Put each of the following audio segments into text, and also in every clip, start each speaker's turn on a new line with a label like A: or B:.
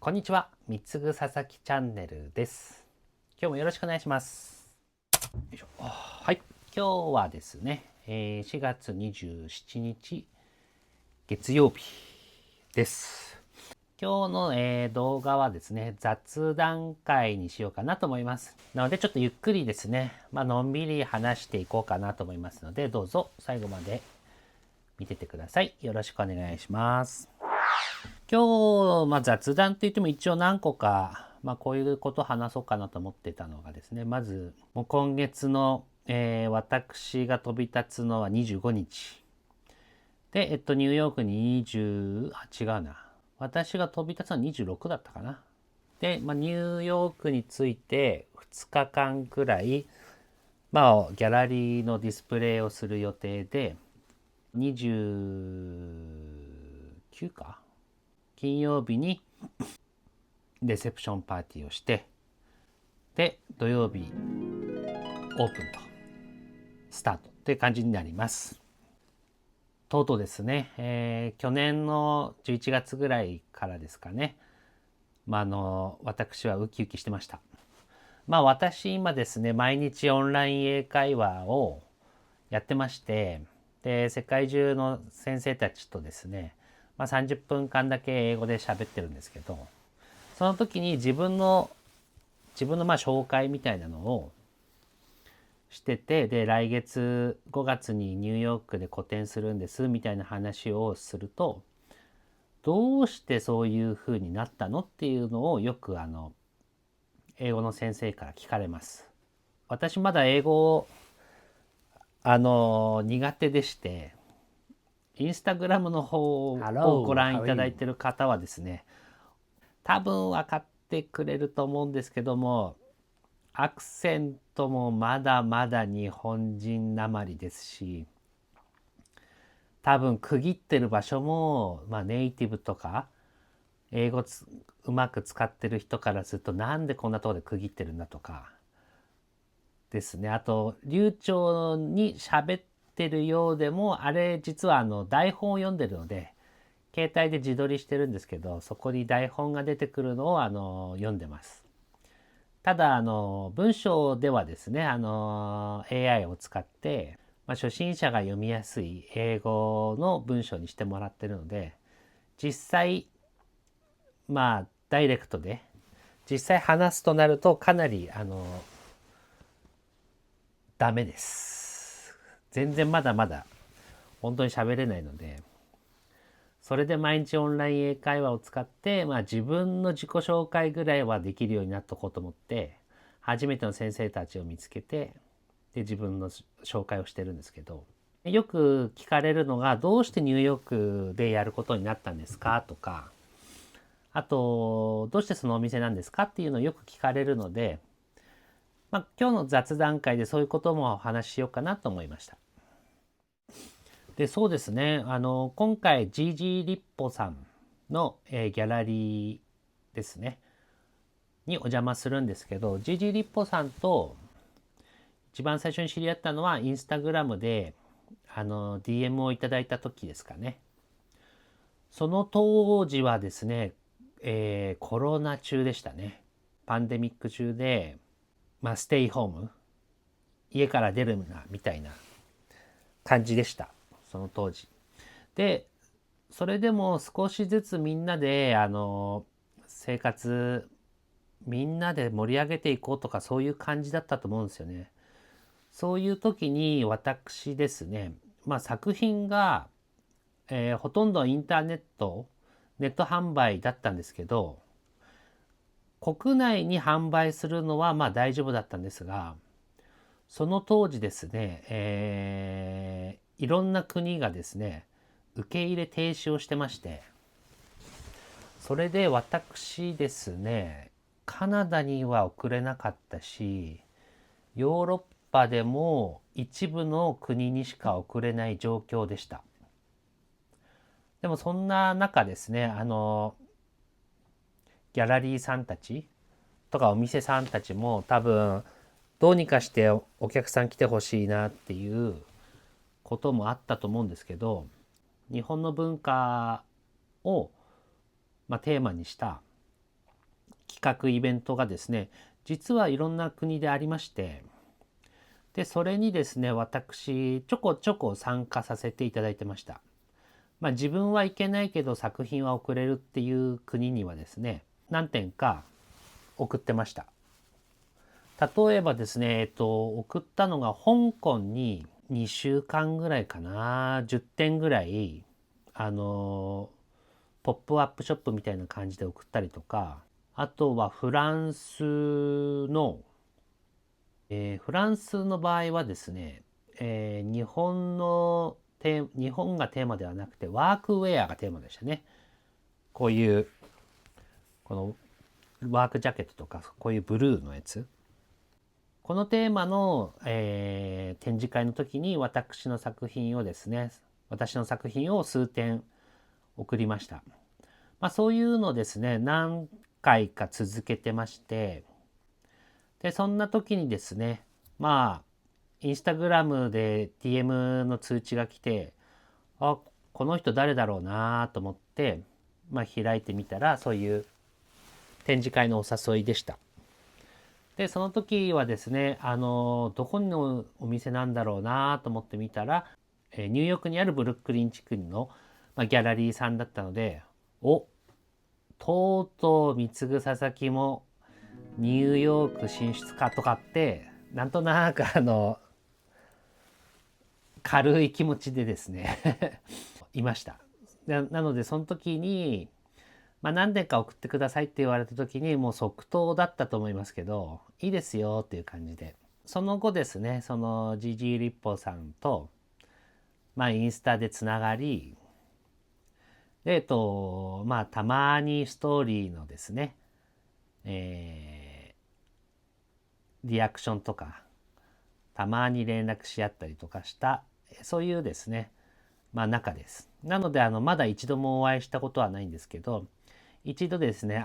A: こんにちは、みつぐ佐々木チャンネルです。今日もよろしくお願いします。よいしょ。はい、今日はですね、4月27日月曜日です。今日の、動画はですね、雑談会にしようかなと思います。なのでちょっとゆっくりですね、のんびり話していこうかなと思いますので、どうぞ最後まで見ててください。よろしくお願いします。今日、雑談といっても一応何個か、こういうことを話そうかなと思ってたのがですね、まず、もう今月の、私が飛び立つのは25日。で、ニューヨークに20、違うな。私が飛び立つのは26だったかな。で、ニューヨークについて2日間くらい、ギャラリーのディスプレイをする予定で、29か金曜日にレセプションパーティーをして、で土曜日オープンとスタートという感じになります。とうとうですね、去年の11月ぐらいからですかね、私はウキウキしてました。私今ですね、毎日オンライン英会話をやってまして、で世界中の先生たちとですね、30分間だけ英語で喋ってるんですけど、その時に自分の紹介みたいなのをしてて、で来月5月にニューヨークで個展するんですみたいな話をすると、どうしてそういう風になったのっていうのをよく英語の先生から聞かれます。私まだ英語苦手でして、インスタグラムの方をご
B: Hello,
A: 覧い
B: how are
A: ただい
B: you?
A: ている方はですね、多分分かってくれると思うんですけども、アクセントもまだまだ日本人なまりですし、多分区切ってる場所も、ネイティブとか英語うまく使ってる人からすると、なんでこんなところで区切ってるんだとかですね。あと流暢に喋ってるようでも、あれ実は台本を読んでるので、携帯で自撮りしてるんですけど、そこに台本が出てくるのを読んでます。ただ文章ではですね、AI を使って、初心者が読みやすい英語の文章にしてもらってるので、実際ダイレクトで実際話すとなると、かなりダメです。全然まだまだ本当に喋れないので、それで毎日オンライン英会話を使って、自分の自己紹介ぐらいはできるようになっとこうと思って、初めての先生たちを見つけて、で自分の紹介をしてるんですけど、よく聞かれるのが、どうしてニューヨークでやることになったんですかとか、あとどうしてそのお店なんですかっていうのをよく聞かれるので、今日の雑談会でそういうこともお話ししようかなと思いました。で、そうですね、今回 GG リッポさんの、ギャラリーですねにお邪魔するんですけど、 GG リッポさんと一番最初に知り合ったのはインスタグラムでDM をいただいた時ですかね。その当時はですね、コロナ中でしたね。パンデミック中で、ステイホーム、家から出るなみたいな感じでした、その当時。でそれでも少しずつみんなで生活みんなで盛り上げていこうとか、そういう感じだったと思うんですよね。そういう時に私ですね、作品が、ほとんどインターネット販売だったんですけど、国内に販売するのは大丈夫だったんですが、その当時ですね、いろんな国がですね、受け入れ停止をしてまして、それで私ですね、カナダには送れなかったし、ヨーロッパでも一部の国にしか送れない状況でした。でもそんな中ですね、ギャラリーさんたちとかお店さんたちも多分どうにかしてお客さん来てほしいなっていうこともあったと思うんですけど、日本の文化を、テーマにした企画イベントがですね、実はいろんな国でありまして、で、それにですね、私、ちょこちょこ参加させていただいてました。自分は行けないけど作品は送れるっていう国にはですね、何点か送ってました。例えばですね、送ったのが香港に2週間ぐらいかな、10点ぐらい、ポップアップショップみたいな感じで送ったりとか、あとはフランスの場合はですね、日本がテーマではなくてワークウェアがテーマでしたね。こういう、このワークジャケットとか、こういうブルーのやつ。このテーマの、展示会の時に私の作品を数点送りました。そういうのですね、何回か続けてまして、で、そんな時にですね、インスタグラムで DM の通知が来て、この人誰だろうなと思って、開いてみたら、そういう展示会のお誘いでした。で、その時はですね、どこのお店なんだろうなと思ってみたら、ニューヨークにあるブルックリン地区の、ギャラリーさんだったので、とうとう三つ草先もニューヨーク進出かとかって、なんとなく軽い気持ちでですねいました。なのでその時に、何点か送ってくださいって言われた時にもう即答だったと思いますけど、いいですよっていう感じで。その後ですね、そのジジーリッポさんと、インスタでつながり、で、たまにストーリーのですね、リアクションとか、たまに連絡し合ったりとかした、そういうですね、仲です。なので、まだ一度もお会いしたことはないんですけど、一度ですね、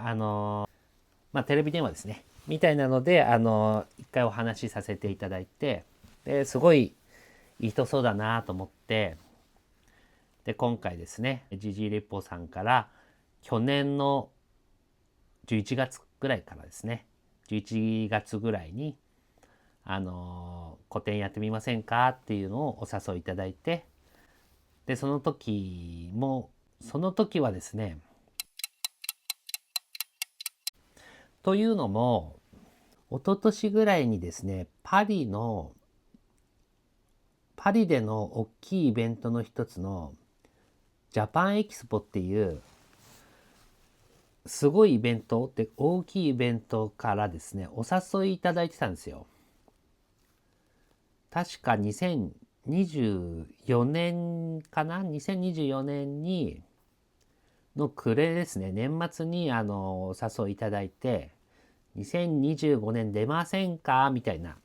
A: テレビ電話ですね、みたいなので、一回お話しさせていただいて、ですごいいい人そうだなと思って、で、今回ですね、ジジーレポさんから去年の11月ぐらいからですね、11月ぐらいに、個展やってみませんかっていうのをお誘いいただいて、で、その時はですね、というのも、一昨年ぐらいにですね、パリでの大きいイベントの一つのジャパンエキスポっていうすごいイベントで大きいイベントからですね、お誘いいただいてたんですよ。確か2024年かな ?2024 年の暮れですね、年末にお誘いいただいて、2025年出ませんかみたいな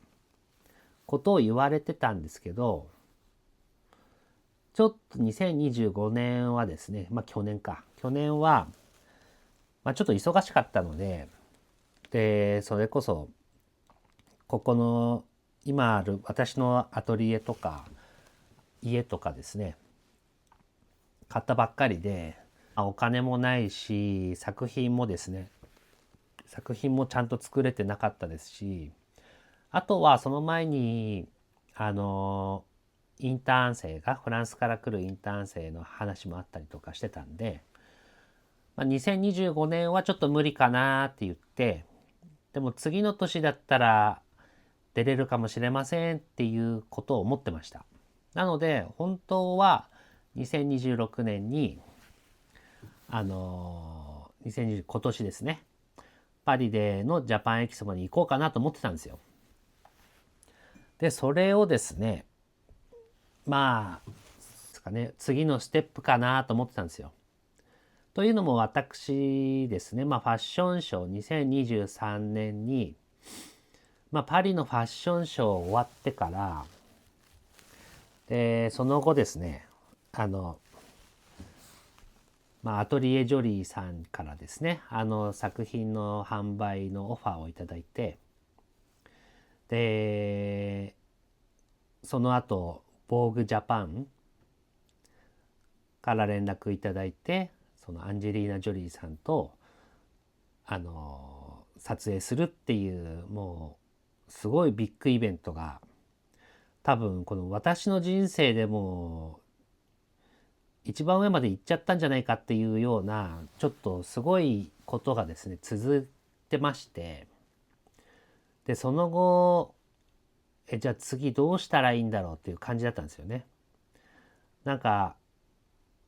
A: ことを言われてたんですけど、ちょっと2025年はですね、去年は、ちょっと忙しかったので、それこそ、ここの、今ある私のアトリエとか、家とかですね、買ったばっかりで、お金もないし、作品もちゃんと作れてなかったですし、あとはその前に、フランスから来るインターン生の話もあったりとかしてたんで、2025年はちょっと無理かなって言って、でも次の年だったら出れるかもしれませんっていうことを思ってました。なので、本当は2026年に、今年ですね、パリでのジャパンエキスポに行こうかなと思ってたんですよ。で、それをですね、次のステップかなと思ってたんですよ。というのも私ですね、ファッションショー2023年に、パリのファッションショー終わってから、で、その後ですね、アトリエジョリーさんからですね、作品の販売のオファーをいただいて、で、その後、ボーグジャパンから連絡いただいて、そのアンジェリーナ・ジョリーさんと、撮影するっていう、もうすごいビッグイベントが多分この私の人生でも一番上まで行っちゃったんじゃないかっていうような、ちょっとすごいことがですね続いてまして、でその後じゃあ次どうしたらいいんだろうっていう感じだったんですよね。なんか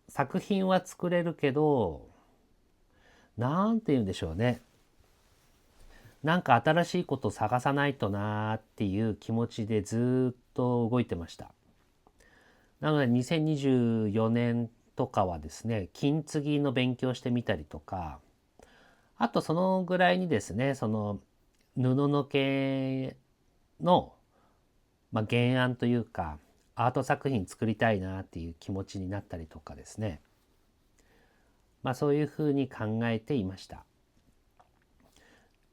A: 作品は作れるけど、なんて言うんでしょうね、なんか新しいことを探さないとなーっていう気持ちでずっと動いてました。なので2024年とかはですね、金継ぎの勉強してみたりとか、あとそのぐらいにですね、その布の系の、原案というか、アート作品作りたいなっていう気持ちになったりとかですね。そういうふうに考えていました。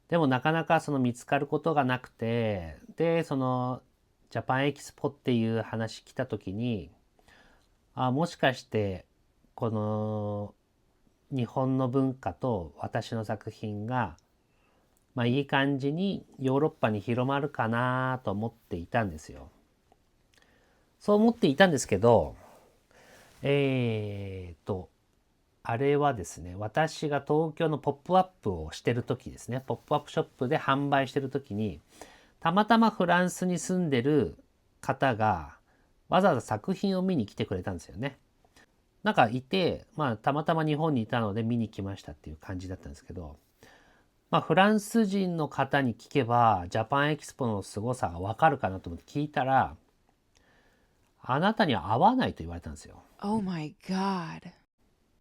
A: でもなかなかその見つかることがなくて、で、そのジャパンエキスポっていう話来た時に、もしかしてこの日本の文化と私の作品が、いい感じにヨーロッパに広まるかなと思っていたんですよ。そう思っていたんですけど、えーと、あれはですね、私が東京のポップアップをしてる時ですね、ポップアップショップで販売してる時に、たまたまフランスに住んでる方がわざわざ作品を見に来てくれたんですよね。なんかいて、たまたま日本にいたので見に来ましたっていう感じだったんですけど、フランス人の方に聞けばジャパンエキスポの凄さがわかるかなと思って聞いたら、あなたには合わないと言われたんですよ。
B: Oh my God.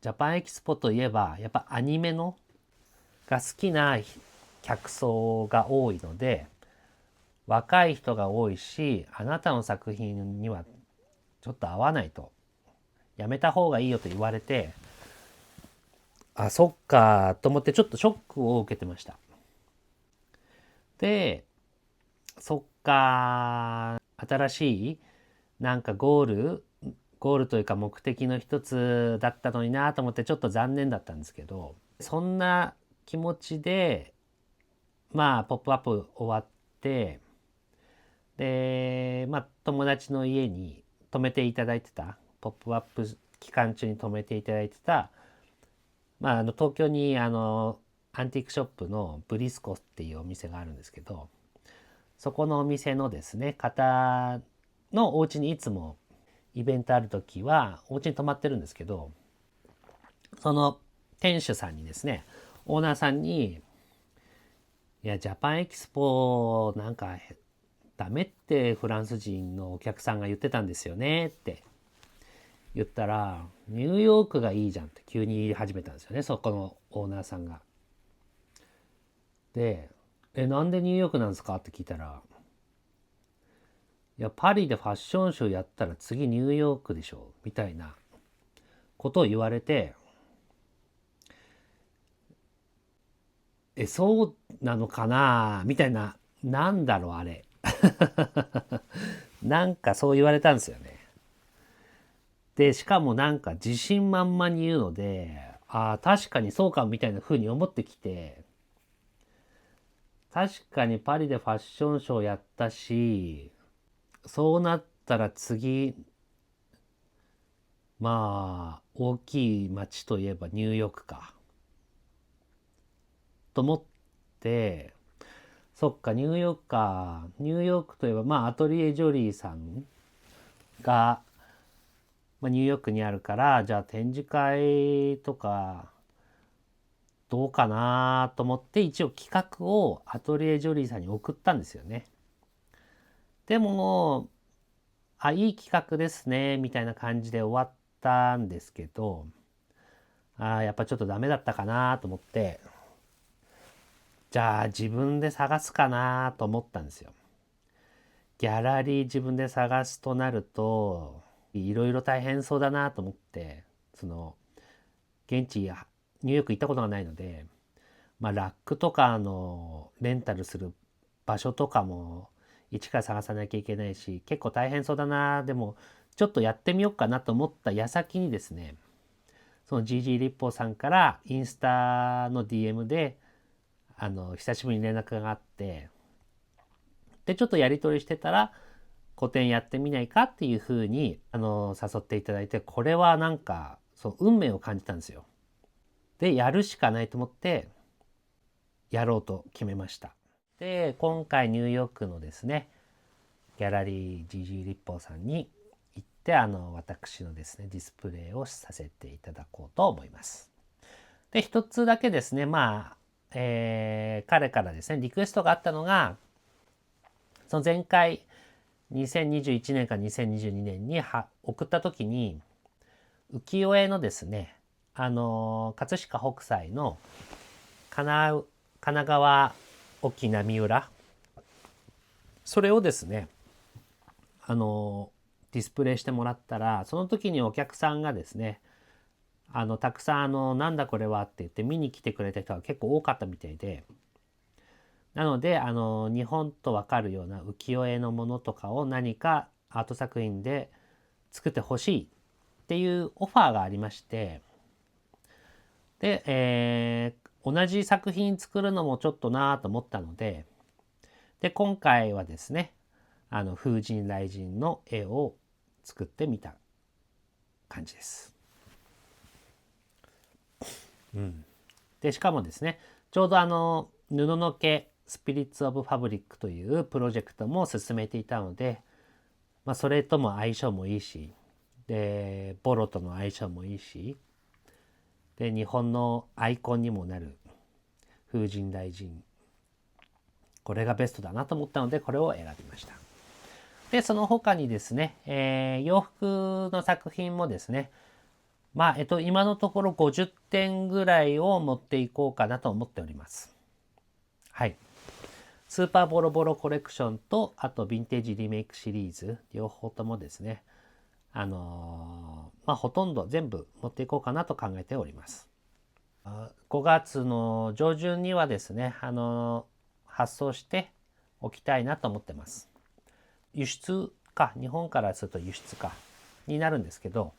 A: ジャパンエキスポといえばやっぱアニメのが好きな客層が多いので、若い人が多いし、あなたの作品にはちょっと合わないと、やめた方がいいよと言われて、そっかと思ってちょっとショックを受けてました。で、そっか、新しいなんかゴールというか目的の一つだったのになと思ってちょっと残念だったんですけど、そんな気持ちで、ポップアップ終わって、で、友達の家に泊めていただいてた、ポップアップ期間中に泊めていただいてた、東京にアンティークショップのブリスコっていうお店があるんですけど、そこのお店のですね、方のお家にいつもイベントある時は、お家に泊まってるんですけど、その店主さんにですね、オーナーさんに、いや、ジャパンエキスポなんかダメってフランス人のお客さんが言ってたんですよねって言ったら、ニューヨークがいいじゃんって急に言い始めたんですよね、そこのオーナーさんが。で、なんでニューヨークなんですかって聞いたら、いや、パリでファッションショーやったら次ニューヨークでしょみたいなことを言われて、そうなのかなみたいな、なんだろうあれ。なんかそう言われたんですよね。で、しかもなんか自信満々に言うので、確かにそうかみたいな風に思ってきて、確かにパリでファッションショーやったし、そうなったら次、大きい街といえばニューヨークか。と思って、そっか、ニューヨークか。ニューヨークといえば、アトリエジョリーさんが、ニューヨークにあるから、じゃあ展示会とか、どうかなと思って一応企画をアトリエジョリーさんに送ったんですよね。でも、いい企画ですね、みたいな感じで終わったんですけど、やっぱちょっとダメだったかなと思って、じゃあ自分で探すかなと思ったんですよ。ギャラリー自分で探すとなると、いろいろ大変そうだなと思って、その、現地、ニューヨーク行ったことがないので、ラックとかのレンタルする場所とかも一から探さなきゃいけないし、結構大変そうだな、でもちょっとやってみようかなと思った矢先にですね、その GG 立法さんからインスタの DM で、久しぶりに連絡があって、で、ちょっとやり取りしてたら、個展やってみないかっていうふうに、誘っていただいて、これはなんか、そう、運命を感じたんですよ。で、やるしかないと思って、やろうと決めました。で、今回ニューヨークのですね、ギャラリー GG 立法さんに行って、私のですね、ディスプレイをさせていただこうと思います。で、一つだけですね、彼からですね、リクエストがあったのが、その前回、2021年から2022年に送った時に、浮世絵のですね、葛飾北斎の神奈川沖浪裏、それをですね、ディスプレイしてもらったら、その時にお客さんがですね、たくさんなんだこれはって言って見に来てくれた人が結構多かったみたいで、なので、日本とわかるような浮世絵のものとかを何かアート作品で作ってほしいっていうオファーがありまして、で、同じ作品作るのもちょっとなぁと思ったので、で、今回はですね、風神雷神の絵を作ってみた感じです。うん。で、しかもですね、ちょうど布の毛スピリッツ・オブ・ファブリックというプロジェクトも進めていたので、それとも相性もいいし、で、ボロとの相性もいいし、で、日本のアイコンにもなる風神雷神。これがベストだなと思ったので、これを選びました。で、その他にですね、洋服の作品もですね、今のところ50点ぐらいを持っていこうかなと思っております。はい。スーパーボロボロコレクションと、あとヴィンテージリメイクシリーズ、両方ともですね、ほとんど全部持っていこうかなと考えております。5月の上旬にはですね、発送しておきたいなと思ってます。輸出か、日本からすると輸出かになるんですけど、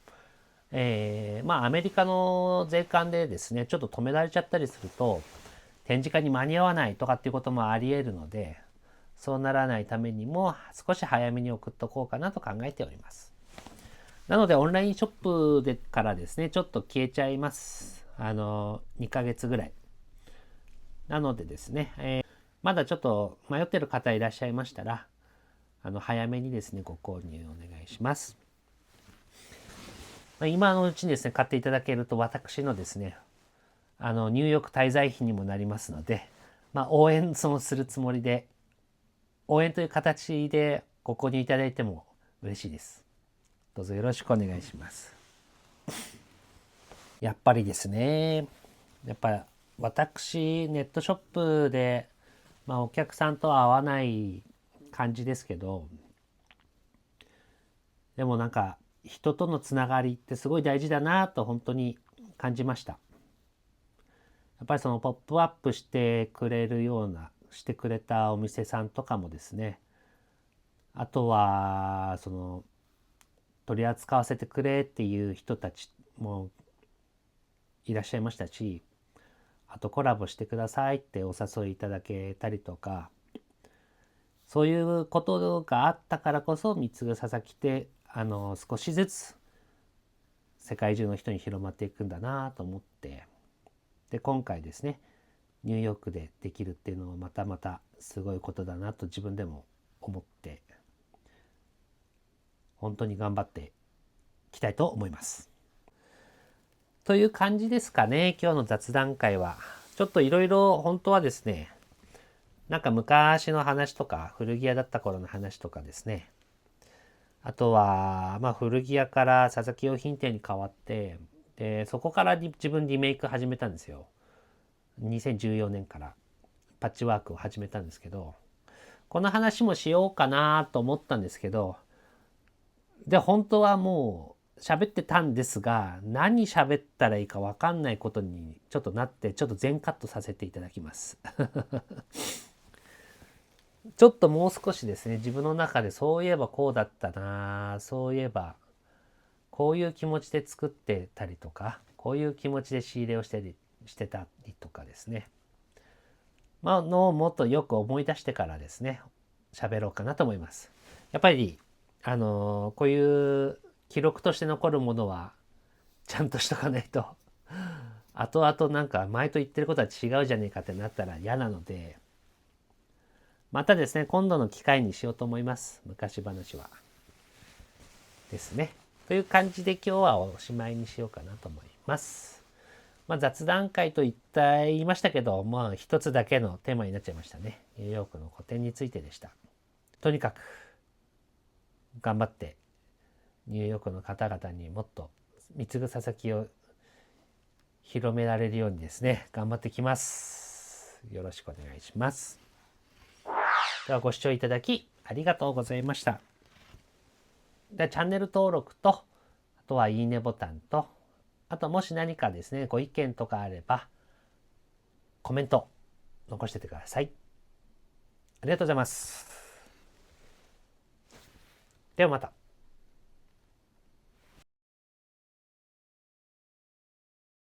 A: アメリカの税関でですね、ちょっと止められちゃったりすると、展示会に間に合わないとかっていうこともあり得るので、そうならないためにも少し早めに送っとこうかなと考えております。なのでオンラインショップでからですね、ちょっと消えちゃいます。2ヶ月ぐらい。なのでですね、まだちょっと迷ってる方いらっしゃいましたら、早めにですね、ご購入お願いします。今のうちにですね、買っていただけると私のですね、ニューヨーク滞在費にもなりますので、応援するつもりで、応援という形でご購入いただいても嬉しいです。どうぞよろしくお願いします。やっぱりですね、やっぱ私、ネットショップで、お客さんとは会わない感じですけど、でもなんか人とのつながりってすごい大事だなと本当に感じました。やっぱりそのポップアップしてくれるような、してくれたお店さんとかもですね、あとはその取り扱わせてくれっていう人たちもいらっしゃいましたし、あとコラボしてくださいってお誘いいただけたりとか、そういうことがあったからこそ三つ草先って少しずつ世界中の人に広まっていくんだなと思って、で今回ですねニューヨークでできるっていうのもまたまたすごいことだなと自分でも思って、本当に頑張っていきたいと思います。という感じですかね、今日の雑談会は。ちょっといろいろ本当はですね、なんか昔の話とか古着屋だった頃の話とかですね、あとは古着屋から佐々木用品店に変わって、でそこから自分リメイク始めたんですよ。2014年からパッチワークを始めたんですけど、この話もしようかなと思ったんですけど、で本当はもう喋ってたんですが、何喋ったらいいか分かんないことにちょっとなって、ちょっと全カットさせていただきますちょっともう少しですね、自分の中でそういえばこうだったな、そういえばこういう気持ちで作ってたりとか、こういう気持ちで仕入れをしてたりとかですね、のをもっとよく思い出してからですね、喋ろうかなと思います。やっぱり、こういう記録として残るものは、ちゃんとしとかないと、後々なんか前と言ってることは違うじゃねえかってなったら嫌なので、またですね、今度の機会にしようと思います。昔話は。ですね。という感じで今日はおしまいにしようかなと思います。雑談会と言いましたけど、一つだけのテーマになっちゃいましたね。ニューヨークの個展についてでした。とにかく頑張ってニューヨークの方々にもっと貢ぐ佐々木を広められるようにですね、頑張ってきます。よろしくお願いします。ではご視聴いただきありがとうございました。ではチャンネル登録と、あとはいいねボタンと、あともし何かですね、ご意見とかあれば、コメント残しててください。ありがとうございます。ではまた。